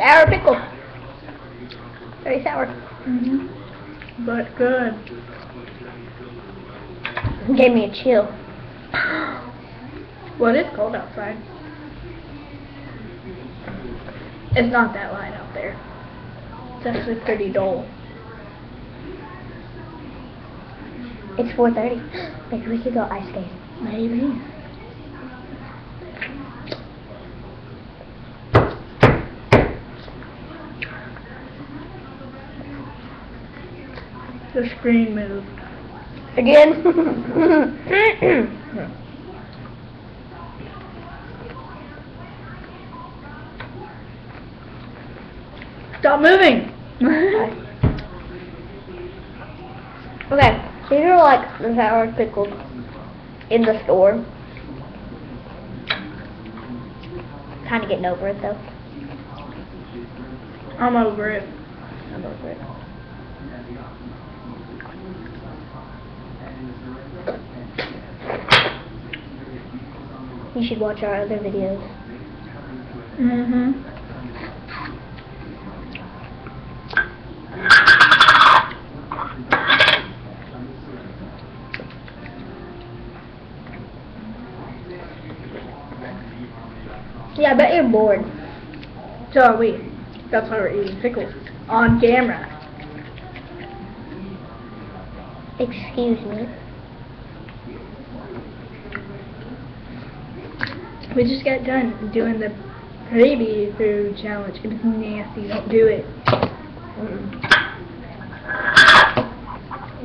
Sour pickle. Very sour. But good. Gave me a chill. Well, it's cold outside. It's not that light out there. It's actually pretty dull. It's 4:30. Maybe we could go ice skating. Maybe. The screen moved. Again? Stop moving! Okay, these are like the sour pickles in the store. Kind of getting over it though. I'm over it. I'm over it. You should watch our other videos. Yeah, I bet you're bored. So are we. That's why we're eating pickles. On camera. Excuse me. We just got done doing the baby food challenge. It was nasty. Don't do it.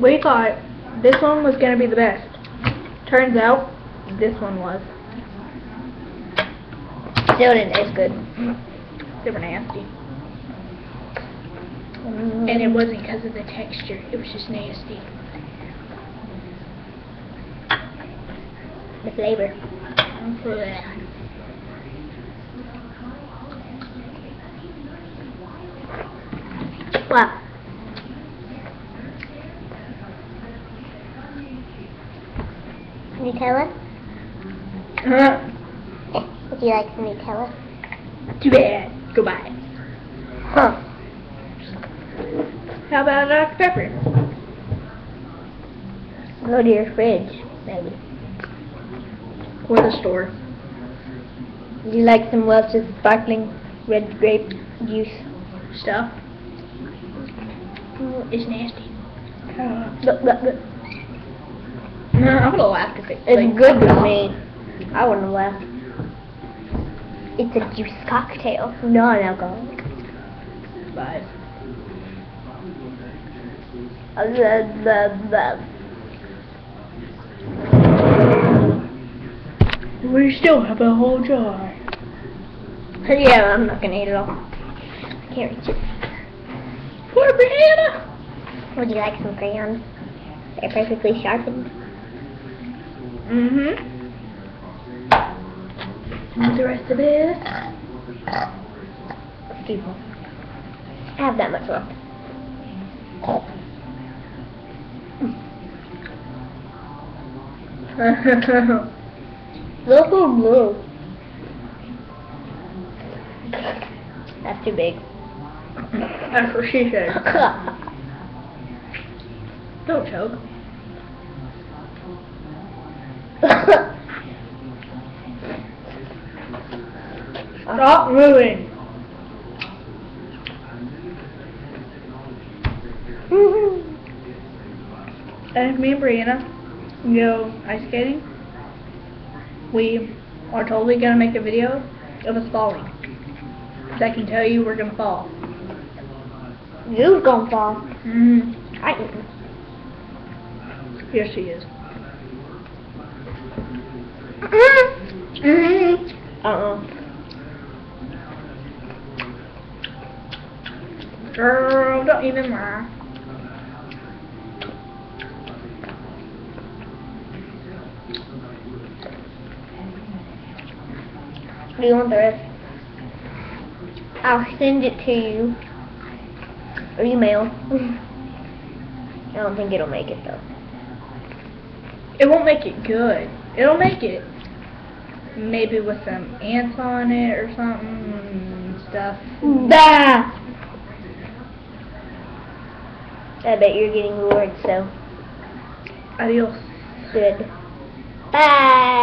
We thought this one was going to be the best. Turns out, this one was. Still didn't taste good. They were nasty. And it wasn't because of the texture. It was just nasty. The flavor. Wow. Nutella? Would you like some Nutella? Too bad. Goodbye. Huh. How about Dr. Pepper? Go to your fridge, maybe. Or the store. Would you like some Welch's sparkling red grape juice? Stuff. It's nasty. Look. No, I would have laughed if it It's good to me. I wouldn't have laughed. It's a juice cocktail, non-alcoholic. Bye. We still have a whole jar. Yeah, I'm not gonna eat it all. I can't reach it. Poor Brianna! Would you like some crayons? They're perfectly sharpened. Want the rest of it? Excuse me. I have that much left. Look so blue. That's too big. That's what she said. Don't choke. Stop moving. And if me and Brianna go ice skating, we are totally going to make a video of us falling. Because I can tell you we're going to fall. You're gonna fall. I ain't. Yes, she is. Girl, don't even lie. Do you want the rest? I'll send it to you. Or email. I don't think it'll make it though. It won't make it good. It'll make it maybe with some ants on it or something. and stuff. Bah! I bet you're getting lured, so Adios. good. Bye!